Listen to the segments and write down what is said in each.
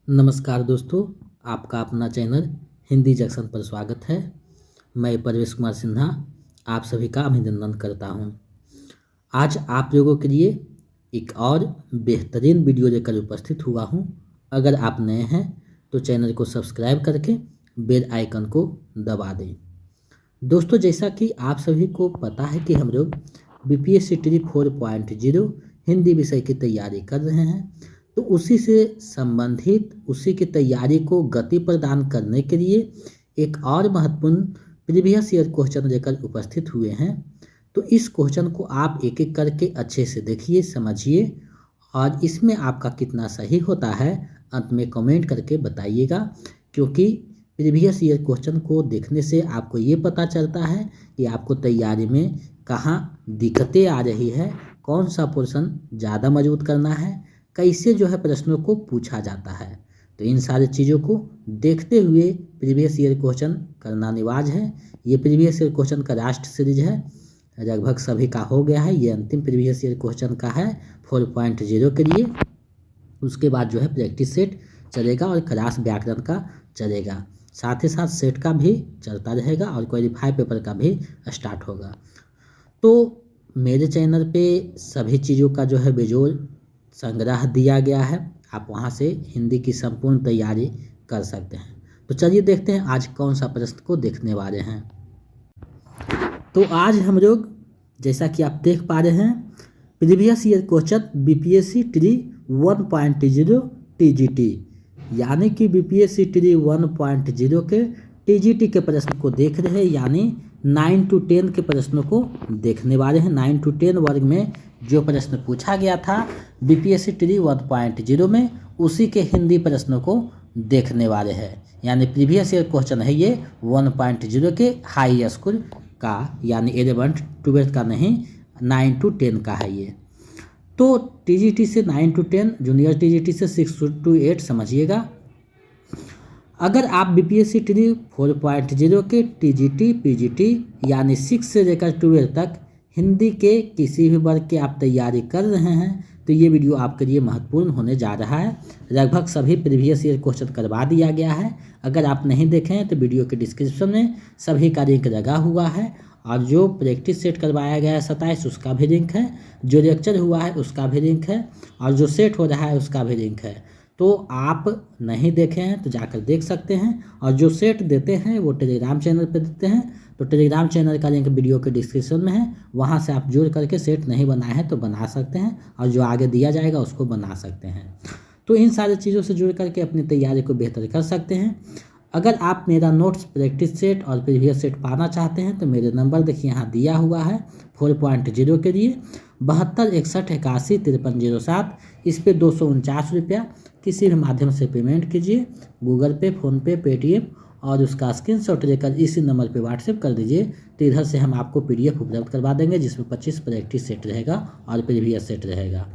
नमस्कार दोस्तों, आपका अपना चैनल हिंदी जंक्शन पर स्वागत है। मैं परवेश कुमार सिन्हा आप सभी का अभिनंदन करता हूं। आज आप लोगों के लिए एक और बेहतरीन वीडियो लेकर उपस्थित हुआ हूं। अगर आप नए हैं तो चैनल को सब्सक्राइब करके बेल आइकन को दबा दें। दोस्तों, जैसा कि आप सभी को पता है कि हम लोग बीपीएससी ट्री 4.0 हिंदी विषय की तैयारी कर रहे हैं, तो उसी से संबंधित उसी की तैयारी को गति प्रदान करने के लिए एक और महत्वपूर्ण प्रीवियस ईयर क्वेश्चन लेकर उपस्थित हुए हैं। तो इस क्वेश्चन को आप एक एक करके अच्छे से देखिए, समझिए और इसमें आपका कितना सही होता है अंत में कमेंट करके बताइएगा, क्योंकि प्रीवियस ईयर क्वेश्चन को देखने से आपको ये पता चलता है कि आपको तैयारी में कहाँ दिक्कतें आ रही है, कौन सा पोर्शन ज़्यादा मजबूत करना है, कैसे जो है प्रश्नों को पूछा जाता है। तो इन सारी चीज़ों को देखते हुए प्रीवियस ईयर क्वेश्चन करना अनिवार्य है। ये प्रीवियस ईयर क्वेश्चन का राष्ट्र सीरीज है, लगभग सभी का हो गया है। ये अंतिम प्रीवियस ईयर क्वेश्चन का है 4.0 के लिए। उसके बाद जो है प्रैक्टिस सेट चलेगा और क्लास व्याकरण का चलेगा, साथ ही साथ सेट का भी चलता रहेगा और क्वालिफाई पेपर का भी स्टार्ट होगा। तो मेरे चैनल पे सभी चीज़ों का जो है बेजोड़ संग्रह दिया गया है, आप वहाँ से हिंदी की संपूर्ण तैयारी कर सकते हैं। तो चलिए देखते हैं आज कौन सा प्रश्न को देखने वाले हैं। तो आज हम लोग जैसा कि आप देख पा रहे हैं previous year question BPSC tree 1.0 TGT, यानी कि बीपीएससी ट्री 1.0 के टीजीटी के प्रश्न को देख रहे हैं, यानी 9 to 10 के प्रश्नों को देखने वाले हैं। 9 to 10 वर्ग में जो प्रश्न पूछा गया था बीपीएससी ट्री 1.0 में, उसी के हिंदी प्रश्नों को देखने वाले हैं। यानी प्रीवियस ईयर क्वेश्चन है ये 1.0 के हाई स्कूल का, यानी 11th 12th का नहीं, 9 to 10 का है ये। तो टीजीटी से 9 to 10, जूनियर टीजीटी से 6 to 8 समझिएगा। अगर आप बीपीएससी ट्री 4.0 के टीजीटी पीजीटी यानी 6 से लेकर 12 तक हिंदी के किसी भी वर्ग की आप तैयारी कर रहे हैं तो ये वीडियो आपके लिए महत्वपूर्ण होने जा रहा है। लगभग सभी प्रीवियस ईयर क्वेश्चन करवा दिया गया है। अगर आप नहीं देखे हैं तो वीडियो के डिस्क्रिप्शन में सभी का लिंक लगा हुआ है, और जो प्रैक्टिस सेट करवाया गया है 27 उसका भी लिंक है, जो लेक्चर हुआ है उसका भी लिंक है, और जो सेट हो रहा है उसका भी लिंक है। तो आप नहीं देखे हैं तो जाकर देख सकते हैं, और जो सेट देते हैं वो टेलीग्राम चैनल पर देते हैं। तो टेलीग्राम चैनल का लिंक वीडियो के डिस्क्रिप्शन में है, वहाँ से आप जुड़ करके सेट नहीं बनाए हैं तो बना सकते हैं, और जो आगे दिया जाएगा उसको बना सकते हैं। तो इन सारी चीज़ों से जुड़ करके अपनी तैयारी को बेहतर कर सकते हैं। अगर आप मेरा नोट्स, प्रैक्टिस सेट और प्रीवियस सेट पाना चाहते हैं तो मेरे नंबर देखिए यहाँ दिया हुआ है 4.0 के लिए 72 61 81 53 07। इस पर 249 रुपया किसी भी माध्यम से पेमेंट कीजिए, गूगल पे, फ़ोनपे, पेटीएम, और उसका स्क्रीनशॉट लेकर इसी नंबर पे व्हाट्सएप कर दीजिए। तो इधर से हम आपको पीडीएफ उपलब्ध करवा देंगे जिसमें 25 प्रैक्टिस सेट रहेगा और प्रीवियस सेट रहेगा।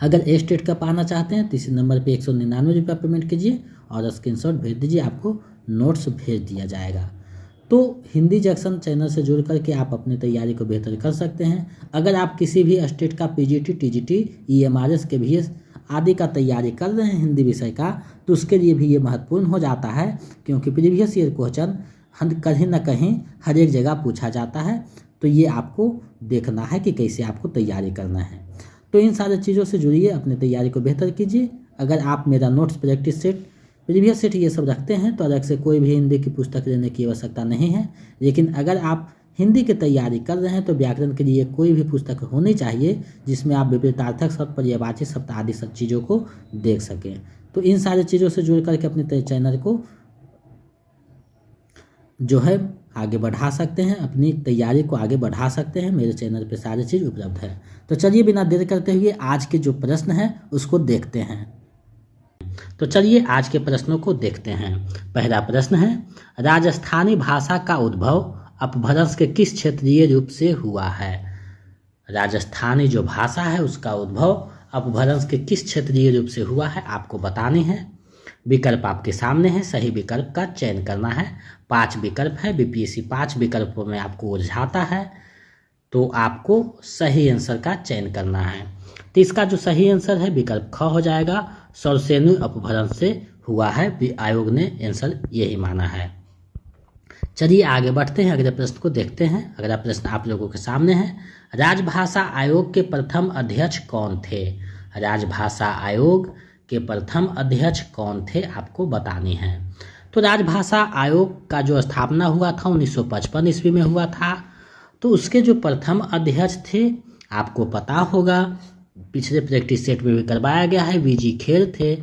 अगर ए स्टेट का पाना चाहते हैं तो इसी नंबर पे 199 रुपया पेमेंट कीजिए और स्क्रीनशॉट भेज दीजिए, आपको नोट्स भेज दिया जाएगा। तो हिंदी जंक्शन चैनल से जुड़ करके आप अपनी तैयारी को बेहतर कर सकते हैं। अगर आप किसी भी स्टेट का पीजीटी, टीजीटी, ईएमआरएस, केवीएस आदि का तैयारी कर रहे हैं हिंदी विषय का, तो उसके लिए भी ये महत्वपूर्ण हो जाता है, क्योंकि प्रीवियस ईयर क्वेश्चन कहीं ना कहीं हर एक जगह पूछा जाता है। तो ये आपको देखना है कि कैसे आपको तैयारी करना है। तो इन सारी चीज़ों से जुड़िए, अपनी तैयारी को बेहतर कीजिए। अगर आप मेरा notes, practice set, previous set ये सब रखते हैं तो अलग से कोई भी हिंदी की पुस्तक लेने की आवश्यकता नहीं है। लेकिन अगर आप हिंदी की तैयारी कर रहे हैं तो व्याकरण के लिए कोई भी पुस्तक होनी चाहिए जिसमें आप विपरीतार्थक शब्द, पर्यायवाची शब्द आदि सब चीज़ों को देख सकें। तो इन सारी चीज़ों से जुड़ करके अपने चैनल को जो है आगे बढ़ा सकते हैं, अपनी तैयारी को आगे बढ़ा सकते हैं। मेरे चैनल पे सारी चीज़ उपलब्ध है। तो चलिए बिना देर करते हुए आज के जो प्रश्न हैं उसको देखते हैं। तो चलिए आज के प्रश्नों को देखते हैं। पहला प्रश्न है, राजस्थानी भाषा का उद्भव अपभ्रंश के किस क्षेत्रीय रूप से हुआ है? राजस्थानी जो भाषा है उसका उद्भव अपभ्रंश के किस क्षेत्रीय रूप से हुआ है आपको बतानी है। विकल्प आपके सामने है, सही विकल्प का चयन करना है। 5 विकल्प है, बीपीएससी 5 विकल्पों में आपको उलझाता है, तो आपको सही आंसर का चयन करना है। तो इसका जो सही आंसर है विकल्प ख हो जाएगा। सौरसेनी अपभ्रंश से हुआ है। आयोग ने आंसर यही माना है। चलिए आगे बढ़ते हैं, अगले प्रश्न को देखते हैं। अगला प्रश्न आप लोगों के सामने है, राजभाषा आयोग के प्रथम अध्यक्ष कौन थे? राजभाषा आयोग के प्रथम अध्यक्ष कौन थे आपको बतानी है। तो राजभाषा आयोग का जो स्थापना हुआ था 1955 ईस्वी में हुआ था। तो उसके जो प्रथम अध्यक्ष थे आपको पता होगा, पिछले प्रैक्टिस सेट में भी करवाया गया है, वीजी खेर थे।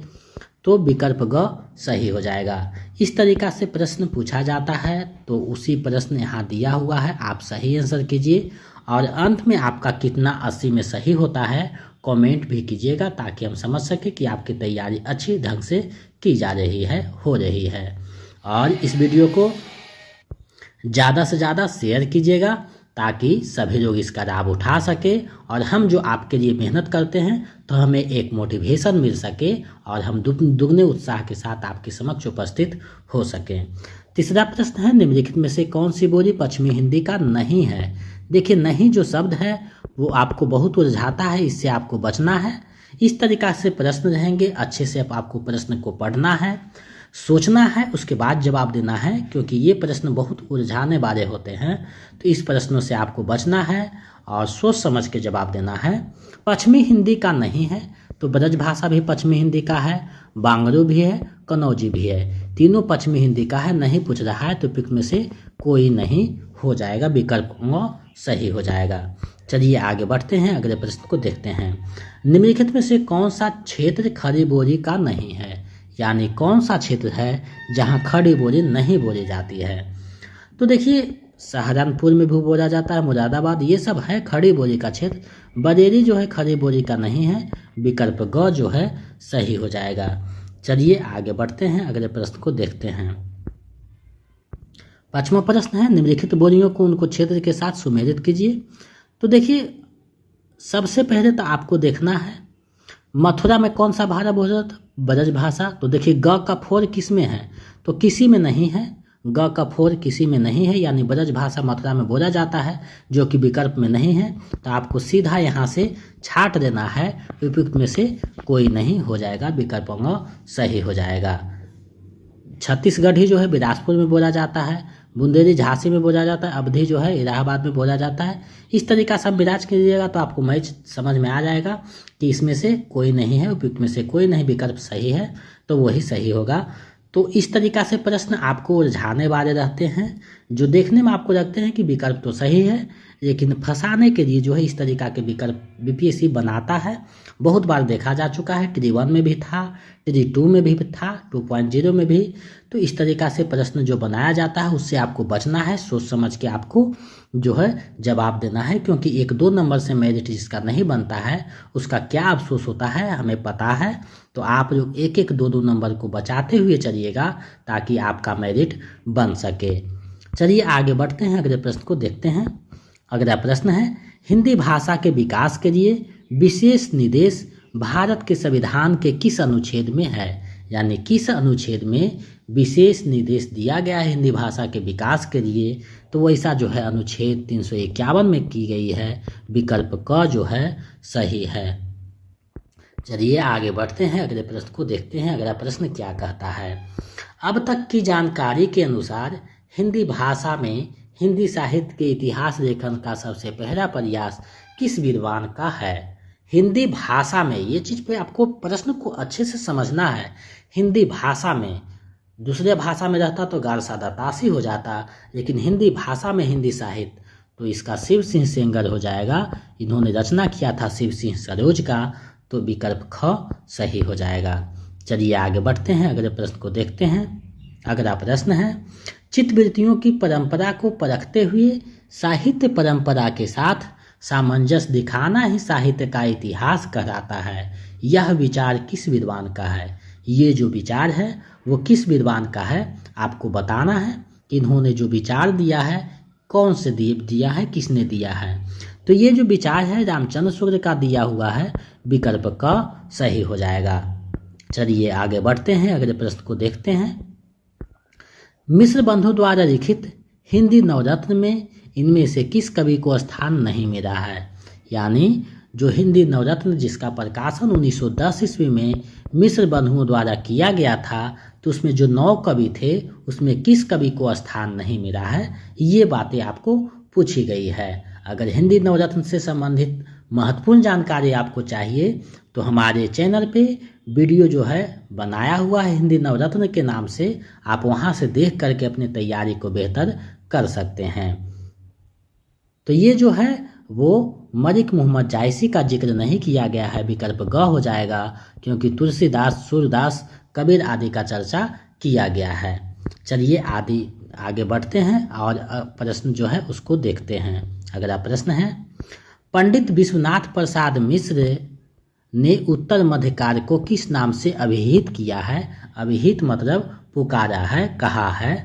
तो विकल्प ग सही हो जाएगा। इस तरीका से प्रश्न पूछा जाता है, तो उसी प्रश्न यहाँ दिया हुआ है, आप सही आंसर कीजिए। और अंत में आपका कितना 80 में सही होता है कमेंट भी कीजिएगा, ताकि हम समझ सकें कि आपकी तैयारी अच्छी ढंग से की जा रही है, हो रही है। और इस वीडियो को ज़्यादा से ज़्यादा शेयर कीजिएगा, ताकि सभी लोग इसका लाभ उठा सके और हम जो आपके लिए मेहनत करते हैं तो हमें एक मोटिवेशन मिल सके और हम दुगने उत्साह के साथ आपके समक्ष उपस्थित हो सकें। तीसरा प्रश्न है, निम्नलिखित में से कौन सी बोली पश्चिमी हिंदी का नहीं है? देखिए, नहीं जो शब्द है वो आपको बहुत उलझाता है, इससे आपको बचना है। इस तरीका से प्रश्न रहेंगे, अच्छे से आपको प्रश्न को पढ़ना है, सोचना है, उसके बाद जवाब देना है, क्योंकि ये प्रश्न बहुत उलझाने वाले होते हैं। तो इस प्रश्नों से आपको बचना है और सोच समझ के जवाब देना है। पश्चिमी हिंदी का नहीं है, तो ब्रज भाषा भी पश्चिमी हिंदी का है, बांगरू भी है, कनौजी भी है, तीनों पश्चिमी हिंदी का है। नहीं पूछ रहा है तो पिक में से कोई नहीं हो जाएगा, विकल्प सही हो जाएगा। चलिए आगे बढ़ते हैं, अगले प्रश्न को देखते हैं। निम्नलिखित में से कौन सा क्षेत्र खड़ी बोली का नहीं है? यानी कौन सा क्षेत्र है जहां खड़ी बोली नहीं बोली जाती है? तो देखिए, सहारनपुर में भी बोला जाता है, मुरादाबाद, ये सब है खड़ी बोली का क्षेत्र। बरेली जो है खड़ी बोली का नहीं है, विकल्प ग जो है सही हो जाएगा। चलिए आगे बढ़ते हैं, अगले प्रश्न को देखते हैं। पांचवा प्रश्न है, निम्नलिखित बोलियों को उनको क्षेत्र के साथ सुमेलित कीजिए। तो देखिए, सबसे पहले तो आपको देखना है मथुरा में कौन सा भाषा बोला था? ब्रज भाषा। तो देखिए, ग का फोर किस में है? तो किसी में नहीं है, ग का फोर किसी में नहीं है, यानी ब्रज भाषा मथुरा में बोला जाता है, जो कि विकल्प में नहीं है। तो आपको सीधा यहाँ से छाट देना है, उपयुक्त में से कोई नहीं हो जाएगा, विकल्प सही हो जाएगा। छत्तीसगढ़ी जो है बिलासपुर में बोला जाता है, बुंदेली झांसी में बोला जाता है, अवधी जो है इलाहाबाद में बोला जाता है। इस तरीका से आप विराज कीजिएगा तो आपको मैच समझ में आ जाएगा कि इसमें से कोई नहीं है, उपयुक्त में से कोई नहीं, विकल्प सही है, तो वही सही होगा। तो इस तरीका से प्रश्न आपको उलझाने वाले रहते हैं, जो देखने में आपको लगते हैं कि विकल्प तो सही है, लेकिन फंसाने के लिए जो है इस तरीका के विकल्प बीपीएससी बनाता है। बहुत बार देखा जा चुका है, टी 1 में भी था, टी 2 में भी था, 2.0 में भी। तो इस तरीका से प्रश्न जो बनाया जाता है उससे आपको बचना है, सोच समझ के आपको जो है जवाब देना है, क्योंकि 1-2 नंबर से मेरिट जिसका नहीं बनता है उसका क्या अफसोस होता है हमें पता है। तो आप लोग 1-1, 2-2 नंबर को बचाते हुए चलिएगा, ताकि आपका मेरिट बन सके। चलिए आगे बढ़ते हैं, अगले प्रश्न को देखते हैं। अगला प्रश्न है, हिंदी भाषा के विकास के लिए विशेष निर्देश भारत के संविधान के किस अनुच्छेद में है? यानी किस अनुच्छेद में विशेष निर्देश दिया गया है हिंदी भाषा के विकास के लिए? तो वैसा जो है अनुच्छेद 351 में की गई है, विकल्प क जो है सही है। चलिए आगे बढ़ते हैं, अगले प्रश्न को देखते हैं। अगला प्रश्न क्या कहता है, अब तक की जानकारी के अनुसार हिंदी भाषा में हिंदी साहित्य के इतिहास लेखन का सबसे पहला प्रयास किस विद्वान का है? हिंदी भाषा में, ये चीज़ पे आपको प्रश्न को अच्छे से समझना है। हिंदी भाषा में, दूसरे भाषा में रहता तो गार सादा तासी हो जाता, लेकिन हिंदी भाषा में हिंदी साहित्य, तो इसका शिव सिंह सेंगर हो जाएगा। इन्होंने रचना किया था शिव सिंह सरोज का, तो विकल्प ख सही हो जाएगा। चलिए आगे बढ़ते हैं, अगले प्रश्न को देखते हैं। अगला प्रश्न है, चित्तवृत्तियों की परंपरा को परखते हुए साहित्य परंपरा के साथ सामंजस्य दिखाना ही साहित्य का इतिहास कहलाता है। यह विचार किस विद्वान का है? ये जो विचार है वो किस विद्वान का है आपको बताना है। इन्होंने जो विचार दिया है कौन से दिया है, किसने दिया है? तो ये जो विचार है रामचंद्र शुक्ल का दिया हुआ है, विकल्प क सही हो जाएगा। चलिए आगे बढ़ते हैं, अगले प्रश्न को देखते हैं। मिश्र बंधु द्वारा लिखित हिंदी नवरत्न में इनमें से किस कवि को स्थान नहीं मिला है? यानी जो हिंदी नवरत्न जिसका प्रकाशन 1910 ईस्वी में मिस्र बंधुओं द्वारा किया गया था, तो उसमें जो 9 कवि थे उसमें किस कवि को स्थान नहीं मिला है, ये बातें आपको पूछी गई है। अगर हिंदी नवरत्न से संबंधित महत्वपूर्ण जानकारी आपको चाहिए तो हमारे चैनल पे वीडियो जो है बनाया हुआ है हिंदी नवरत्न के नाम से, आप वहाँ से देख करके अपनी तैयारी को बेहतर कर सकते हैं। तो ये जो है वो मलिक मोहम्मद जायसी का जिक्र नहीं किया गया है, विकल्प ग हो जाएगा, क्योंकि तुलसीदास, सूरदास, कबीर आदि का चर्चा किया गया है। चलिए आगे बढ़ते हैं और प्रश्न जो है उसको देखते हैं। अगला प्रश्न है, पंडित विश्वनाथ प्रसाद मिश्र ने उत्तर मध्यकाल को किस नाम से अभिहित किया है? अभिहित मतलब पुकारा है, कहा है।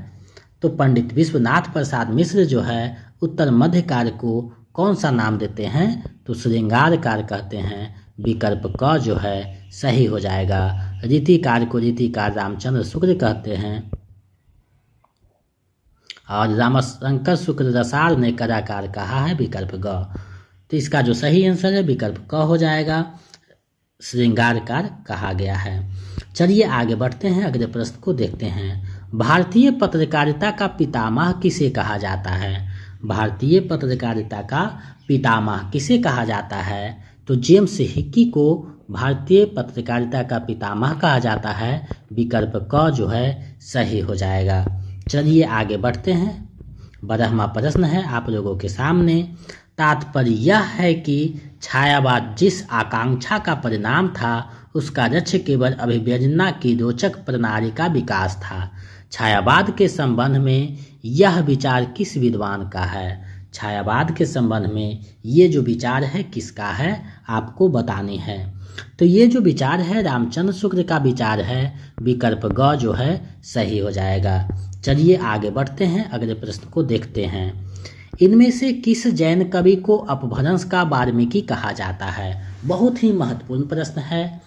तो पंडित विश्वनाथ प्रसाद मिश्र जो है उत्तर मध्यकाल को कौन सा नाम देते हैं? तो श्रृंगार काल कहते हैं। विकल्प क जो है सही हो जाएगा। रीतिकाल को रीतिकाल रामचंद्र शुक्ल कहते हैं और रामशंकर शुक्ल रसाल ने कलाकार कहा है, विकल्प ग। तो इसका जो सही आंसर है विकल्प क हो जाएगा, श्रृंगार काल कहा गया है। चलिए आगे बढ़ते हैं, अगले प्रश्न को देखते हैं। भारतीय पत्रकारिता का पितामह किसे कहा जाता है? भारतीय पत्रकारिता का पितामह किसे कहा जाता है? तो जेम्स हिक्की को भारतीय पत्रकारिता का पितामह कहा जाता है। विकल्प क जो है सही हो जाएगा। चलिए आगे बढ़ते हैं। 12वां प्रश्न है आप लोगों के सामने। तात्पर्य यह है कि छायावाद जिस आकांक्षा का परिणाम था उसका लक्ष्य केवल अभिव्यंजना की रोचक प्रणाली का विकास था। छायावाद के संबंध में यह विचार किस विद्वान का है? छायावाद के संबंध में ये जो विचार है किसका है, आपको बतानी है। तो ये जो विचार है रामचंद्र शुक्ल का विचार है। विकल्प ग जो है सही हो जाएगा। चलिए आगे बढ़ते हैं, अगले प्रश्न को देखते हैं। इनमें से किस जैन कवि को अपभ्रंश का वाल्मीकि कहा जाता है? बहुत ही महत्वपूर्ण प्रश्न है।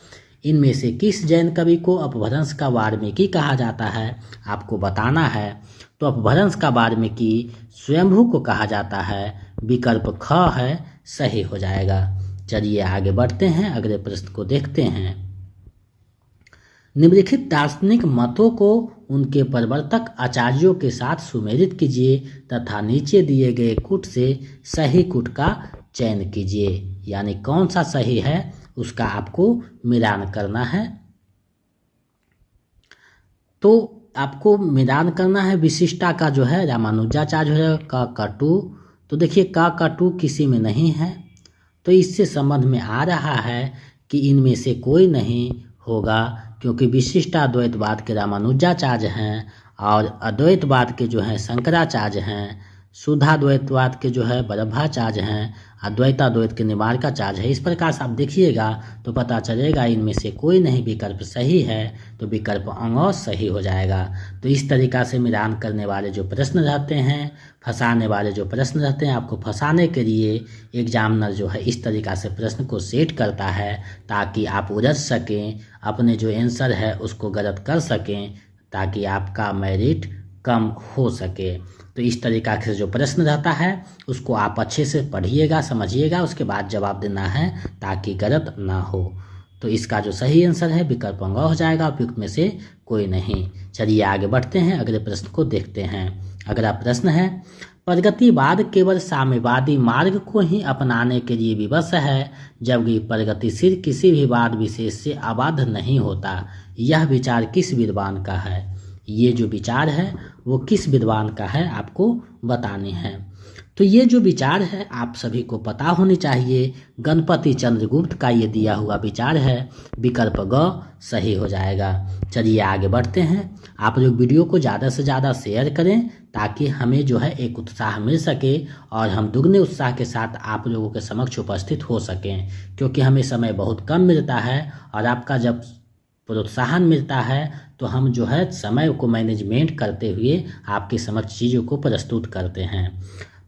इनमें से किस जैन कवि को अपभ्रंश का वाल्मीकि कहा जाता है, आपको बताना है। तो अपभ्रंश का वाल्मीकि स्वयंभू को कहा जाता है। विकल्प ख है, सही हो जाएगा। चलिए आगे बढ़ते हैं, अगले प्रश्न को देखते हैं। निम्नलिखित दार्शनिक मतों को उनके प्रवर्तक आचार्यों के साथ सुमेलित कीजिए तथा नीचे दिए गए कूट से सही कूट का चयन कीजिए। यानी कौन सा सही है उसका आपको मिलान करना है। तो आपको मिलान करना है विशिष्टा का जो है रामानुजाचार्य का कटु। तो देखिए का कटु किसी में नहीं है, तो इससे संबंध में आ रहा है कि इनमें से कोई नहीं होगा, क्योंकि विशिष्टाद्वैतवाद के रामानुजाचार्य हैं और अद्वैतवाद के जो हैं शंकराचार्य हैं, शुद्धाद्वैतवाद के जो है वल्लभाचार्य हैं, अद्वैताद्वैत के निम्बार्काचार्य है। इस प्रकार से आप देखिएगा तो पता चलेगा इनमें से कोई नहीं विकल्प सही है, तो विकल्प अंग सही हो जाएगा। तो इस तरीका से मिलान करने वाले जो प्रश्न रहते हैं, फंसाने वाले जो प्रश्न रहते हैं, आपको फंसाने के लिए एग्जामिनर जो है इस तरीका से प्रश्न को सेट करता है ताकि आप उलझ सकें, अपने जो आंसर है उसको गलत कर सकें, ताकि आपका मेरिट कम हो सके। तो इस तरीका से जो प्रश्न रहता है उसको आप अच्छे से पढ़िएगा, समझिएगा, उसके बाद जवाब देना है ताकि गलत ना हो। तो इसका जो सही आंसर है विकल्प अंग हो जाएगा, उपयुक्त में से कोई नहीं। चलिए आगे बढ़ते हैं, अगले प्रश्न को देखते हैं। अगला प्रश्न है, प्रगतिवाद केवल साम्यवादी मार्ग को ही अपनाने के लिए विवश है, जबकि प्रगतिशील किसी भी वाद विशेष से आबद्ध नहीं होता। यह विचार किस विद्वान का है? ये जो विचार है वो किस विद्वान का है, आपको बतानी है। तो ये जो विचार है आप सभी को पता होनी चाहिए, गणपति चंद्रगुप्त का ये दिया हुआ विचार है। विकल्प ग सही हो जाएगा। चलिए आगे बढ़ते हैं। आप लोग वीडियो को ज़्यादा से ज़्यादा शेयर करें ताकि हमें जो है एक उत्साह मिल सके और हम दुगने उत्साह के साथ आप लोगों के समक्ष उपस्थित हो सकें, क्योंकि हमें समय बहुत कम मिलता है और आपका जब प्रोत्साहन मिलता है तो हम जो है समय को मैनेजमेंट करते हुए आपके समक्ष चीज़ों को प्रस्तुत करते हैं।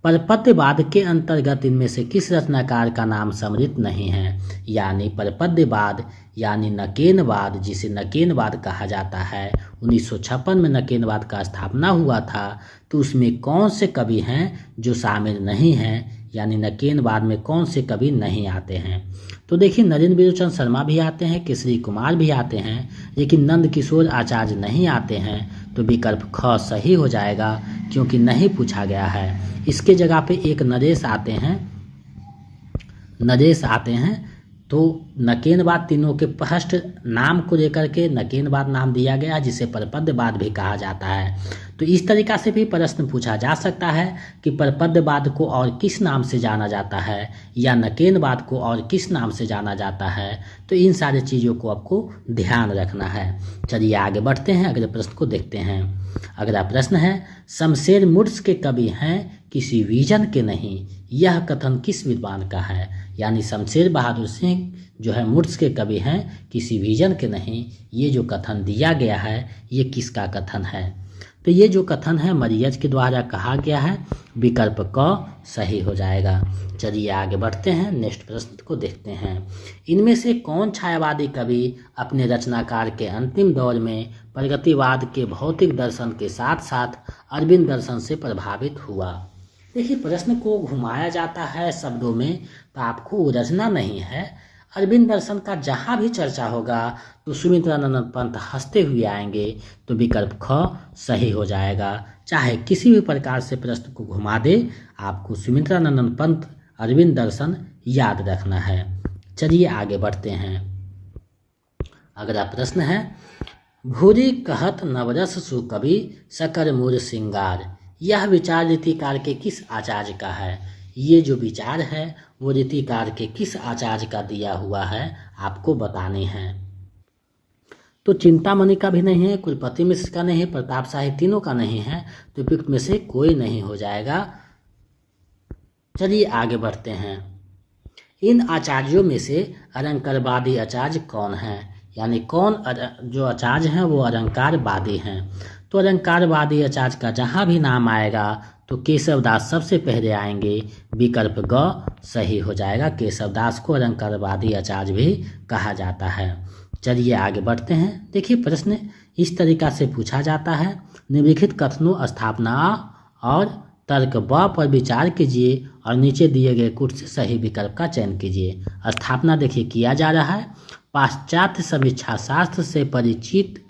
परपद्यवाद के अंतर्गत इनमें से किस रचनाकार का नाम सम्मिलित नहीं है? यानी परपद्यवाद यानी नकेनवाद, जिसे नकेनवाद कहा जाता है, 1956 में नकेनवाद का स्थापना हुआ था। तो उसमें कौन से कवि हैं जो शामिल नहीं हैं, यानी नकेनवाद में कौन से कवि नहीं आते हैं? तो देखिए, नरेंद्र बिरोचन शर्मा भी आते हैं, केसरी कुमार भी आते हैं, लेकिन नंद किशोर आचार्य नहीं आते हैं। तो विकल्प ख सही हो जाएगा, क्योंकि नहीं पूछा गया है। इसके जगह पे एक नरेश आते हैं। तो नकेनवाद तीनों के फर्स्ट नाम को लेकर के नकेनवाद नाम दिया गया, जिसे परपद्यवाद भी कहा जाता है। तो इस तरीका से भी प्रश्न पूछा जा सकता है कि परपद्यवाद को और किस नाम से जाना जाता है, या नकेनवाद को और किस नाम से जाना जाता है। तो इन सारी चीज़ों को आपको ध्यान रखना है। चलिए आगे बढ़ते हैं, अगले प्रश्न को देखते हैं। अगला प्रश्न है, शमशेर मुर्श के कवि हैं, किसी विजन के नहीं। यह कथन किस विद्वान का है? यानी शमशेर बहादुर सिंह जो है मुर्श के कवि हैं, किसी विजन के नहीं। ये जो कथन दिया गया है, ये किसका कथन है? तो ये जो कथन है मरियज के द्वारा कहा गया है। विकल्प क सही हो जाएगा। चलिए आगे बढ़ते हैं, नेक्स्ट प्रश्न को देखते हैं। इनमें से कौन छायावादी कवि अपने रचनाकार के अंतिम दौर में प्रगतिवाद के भौतिक दर्शन के साथ साथ अरविंद दर्शन से प्रभावित हुआ? देखिए, प्रश्न को घुमाया जाता है शब्दों में, तो आपको उलझना नहीं है। अरविंद दर्शन का जहाँ भी चर्चा होगा तो सुमित्रानंद पंत हंसते हुए आएंगे। तो विकल्प ख सही हो जाएगा। चाहे किसी भी प्रकार से प्रश्न को घुमा दे, आपको सुमित्रानंद पंत अरविंद दर्शन याद रखना है। चलिए आगे बढ़ते हैं। अगला प्रश्न है, भूरी कहत नवरस सुकवि सकर मूर सिंगार। यह विचार रीतिकार के किस आचार्य का है? ये जो विचार है वो रीतिकार के किस आचार्य का दिया हुआ है, आपको बताने हैं। तो चिंतामणि का भी नहीं है, कुलपति मिश्र का नहीं है, प्रताप शाही, तीनों का नहीं है। तो विकल्प में से कोई नहीं हो जाएगा। चलिए आगे बढ़ते हैं। इन आचार्यों में से अलंकारवादी आचार्य कौन है? यानी कौन जो आचार्य हैं वो अलंकारवादी हैं? तो अलंकारवादी आचार्य का जहाँ भी नाम आएगा तो केशवदास सबसे पहले आएंगे। विकल्प ग सही हो जाएगा। केशवदास को अलंकारवादी आचार्य भी कहा जाता है। चलिए आगे बढ़ते हैं। देखिए, प्रश्न इस तरीका से पूछा जाता है, निम्नलिखित कथनों स्थापना और तर्क ब पर विचार कीजिए और नीचे दिए गए कुछ से सही विकल्प का चयन कीजिए। स्थापना देखिए किया जा रहा है, पाश्चात्य समीक्षा शास्त्र से परिचित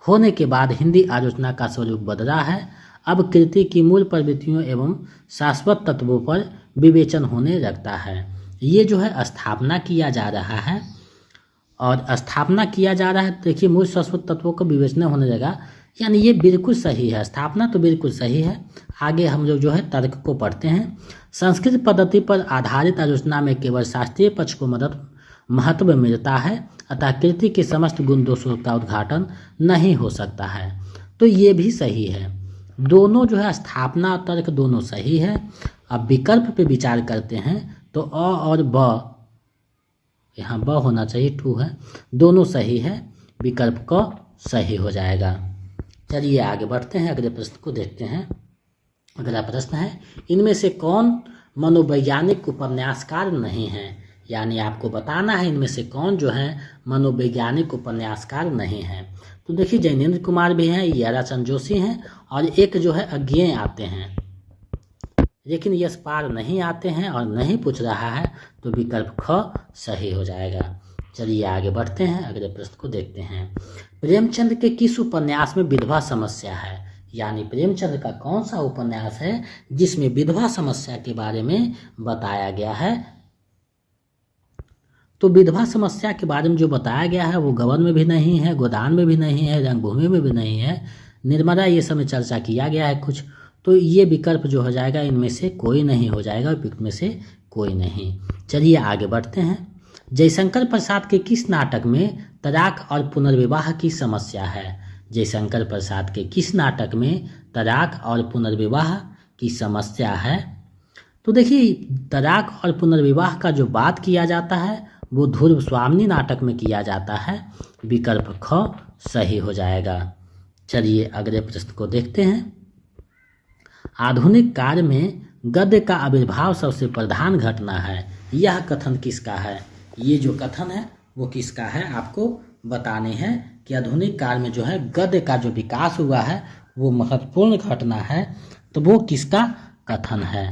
होने के बाद हिंदी आलोचना का स्वरूप बदला है। अब कृति की मूल प्रवृत्तियों एवं शाश्वत तत्वों पर विवेचन होने लगता है। ये जो है स्थापना किया जा रहा है, और स्थापना किया जा रहा है। देखिए, मूल शाश्वत तत्वों का विवेचना होने लगा, यानी ये बिल्कुल सही है। स्थापना तो बिल्कुल सही है। आगे हम लोग जो है तर्क को पढ़ते हैं। संस्कृत पद्धति पर आधारित आलोचना में केवल शास्त्रीय पक्ष को महत्व मिलता है, अतः कृति के समस्त गुण दोषों का उद्घाटन नहीं हो सकता है। तो ये भी सही है। दोनों जो है स्थापना और तर्क दोनों सही है। अब विकल्प पे विचार करते हैं तो अ और ब, यहाँ ब होना चाहिए, टू है, दोनों सही है। विकल्प क सही हो जाएगा। चलिए आगे बढ़ते हैं, अगले प्रश्न को देखते हैं। अगला प्रश्न है, इनमें से कौन मनोवैज्ञानिक उपन्यासकार नहीं है? यानी आपको बताना है इनमें से कौन जो है मनोवैज्ञानिक उपन्यासकार नहीं है। तो देखिए, जैनेन्द्र कुमार भी हैं, याराचंद जोशी हैं, और एक जो है अज्ञेय आते हैं, लेकिन यशपाल नहीं आते हैं और नहीं पूछ रहा है। तो विकल्प ख सही हो जाएगा। चलिए आगे बढ़ते हैं, अगले प्रश्न को देखते हैं। प्रेमचंद के किस उपन्यास में विधवा समस्या है? यानी प्रेमचंद का कौन सा उपन्यास है जिसमें विधवा समस्या के बारे में बताया गया है? तो विधवा समस्या के बारे में जो बताया गया है वो गबन में भी नहीं है, गोदान में भी नहीं है, रंगभूमि में भी नहीं है, निर्मला, ये सब में चर्चा किया गया है कुछ। तो ये विकल्प जो हो जाएगा इनमें से कोई नहीं हो जाएगा, विकल्प में से कोई नहीं। चलिए आगे बढ़ते हैं। जयशंकर प्रसाद के किस नाटक में तलाक और पुनर्विवाह की समस्या है? जयशंकर प्रसाद के किस नाटक में तलाक और पुनर्विवाह की समस्या है? तो देखिए, तलाक और पुनर्विवाह का जो बात किया जाता है वो ध्रुव स्वामिनी नाटक में किया जाता है। विकल्प ख सही हो जाएगा। चलिए अगले प्रश्न को देखते हैं। आधुनिक काल में गद्य का आविर्भाव सबसे प्रधान घटना है। यह कथन किसका है? ये जो कथन है वो किसका है, आपको बताने हैं कि आधुनिक काल में जो है गद्य का जो विकास हुआ है वो महत्वपूर्ण घटना है। तो वो किसका कथन है?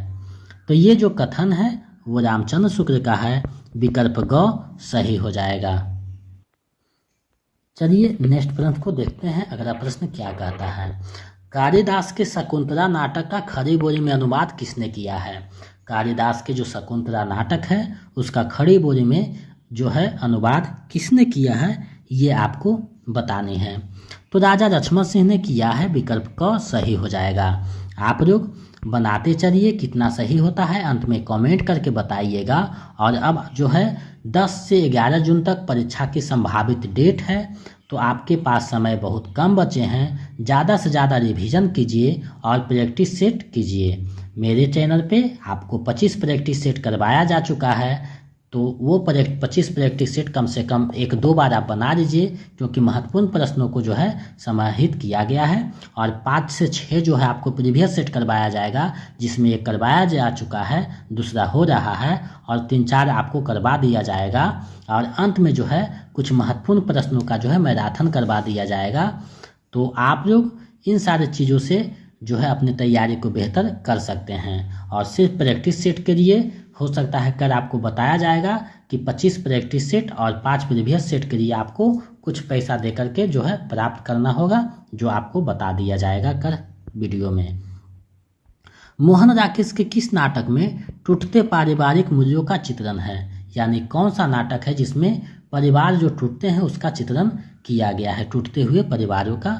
तो ये जो कथन है वो रामचंद्र शुक्ल का है, विकल्प ग सही हो जाएगा। चलिए नेक्स्ट प्रश्न को देखते हैं। अगला प्रश्न क्या कहता है, कालिदास के शकुंतला नाटक का खड़ी बोली में अनुवाद किसने किया है। कालिदास के जो शकुंतला नाटक है उसका खड़ी बोली में जो है अनुवाद किसने किया है, ये आपको बतानी है। तो राजा लक्ष्मण सिंह ने किया है, विकल्प क सही हो जाएगा। आप लोग बनाते चलिए, कितना सही होता है अंत में कमेंट करके बताइएगा। और अब जो है 10 से 11 जून तक परीक्षा की संभावित डेट है, तो आपके पास समय बहुत कम बचे हैं। ज़्यादा से ज़्यादा रिवीजन कीजिए और प्रैक्टिस सेट कीजिए। मेरे चैनल पे आपको 25 प्रैक्टिस सेट करवाया जा चुका है, तो वो 25 प्रैक्टिस सेट कम से कम 1-2 बार आप बना लीजिए, क्योंकि महत्वपूर्ण प्रश्नों को जो है समाहित किया गया है। और 5 से 6 जो है आपको प्रीवियस सेट करवाया जाएगा, जिसमें एक करवाया जा चुका है, दूसरा हो रहा है, और 3-4 आपको करवा दिया जाएगा। और अंत में जो है कुछ महत्वपूर्ण प्रश्नों का जो है मैराथन करवा दिया जाएगा। तो आप लोग इन सारी चीज़ों से जो है अपनी तैयारी को बेहतर कर सकते हैं। और सिर्फ प्रैक्टिस सेट के लिए हो सकता है कल आपको बताया जाएगा कि 25 प्रैक्टिस सेट और 5 प्रीवियस सेट के लिए आपको कुछ पैसा दे करके जो है प्राप्त करना होगा, जो आपको बता दिया जाएगा कल वीडियो में। मोहन राकेश के किस नाटक में टूटते पारिवारिक मूल्यों का चित्रण है, यानी कौन सा नाटक है जिसमें परिवार जो टूटते हैं उसका चित्रण किया गया है, टूटते हुए परिवारों का।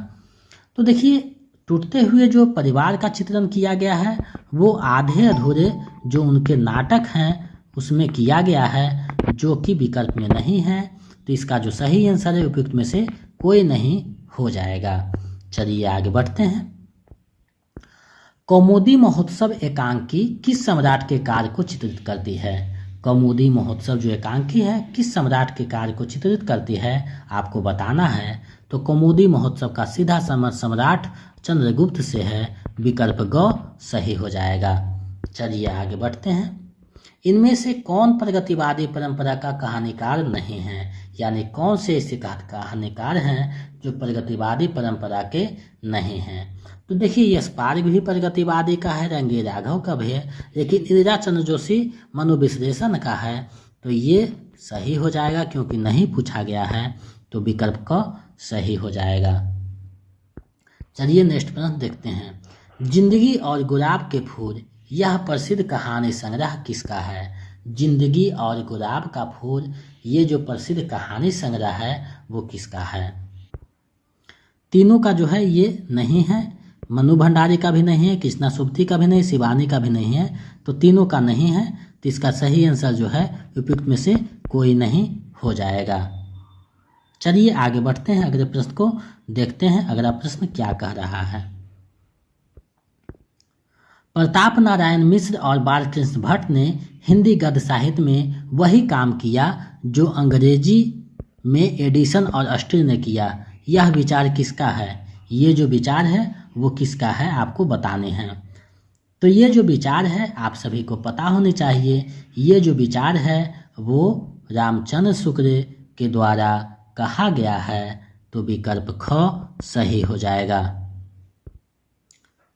तो देखिए, टूटते हुए जो परिवार का चित्रण किया गया है वो आधे अधूरे जो उनके नाटक हैं उसमें किया गया है, जो कि विकल्प में नहीं है। तो इसका जो सही आंसर है उपयुक्त में से कोई नहीं हो जाएगा। चलिए आगे बढ़ते हैं। कौमुदी महोत्सव एकांकी किस सम्राट के कार्य को चित्रित करती है। कौमुदी महोत्सव जो एकांकी है किस सम्राट के कार्य को चित्रित करती है, आपको बताना है। तो कौमुदी महोत्सव का सीधा सम्राट चंद्रगुप्त से है, विकल्प ग सही हो जाएगा। चलिए आगे बढ़ते हैं। इनमें से कौन प्रगतिवादी परंपरा का कहानीकार नहीं है, यानी कौन से ऐसे कहानीकार हैं जो प्रगतिवादी परंपरा के नहीं हैं। तो देखिए, यशपाल भी प्रगतिवादी का है, रंगे राघव का भी है, लेकिन इंदिरा चंद्र जोशी मनोविश्लेषण का है। तो ये सही हो जाएगा क्योंकि नहीं पूछा गया है, तो विकल्प क सही हो जाएगा। चलिए नेक्स्ट प्रश्न देखते हैं। जिंदगी और गुलाब के फूल यह प्रसिद्ध कहानी संग्रह किसका है। जिंदगी और गुलाब का फूल ये जो प्रसिद्ध कहानी संग्रह है वो किसका है। तीनों का जो है ये नहीं है, मनु भंडारी का भी नहीं है, कृष्णा सुब्ती का भी नहीं, शिवानी का भी नहीं है। तो तीनों का नहीं है, तो इसका सही आंसर जो है उपयुक्त में से कोई नहीं हो जाएगा। चलिए आगे बढ़ते हैं, अगले प्रश्न को देखते हैं। अगला प्रश्न क्या कह रहा है। प्रताप नारायण मिश्र और बालकृष्ण भट्ट ने हिंदी गद्य साहित्य में वही काम किया जो अंग्रेजी में एडिसन और ऑस्टिन ने किया। यह विचार किसका है। ये जो विचार है वो किसका है, आपको बताने हैं। तो ये जो विचार है आप सभी को पता होनी चाहिए। ये जो विचार है वो रामचंद्र शुक्ल के द्वारा कहा गया है, तो विकल्प ख सही हो जाएगा।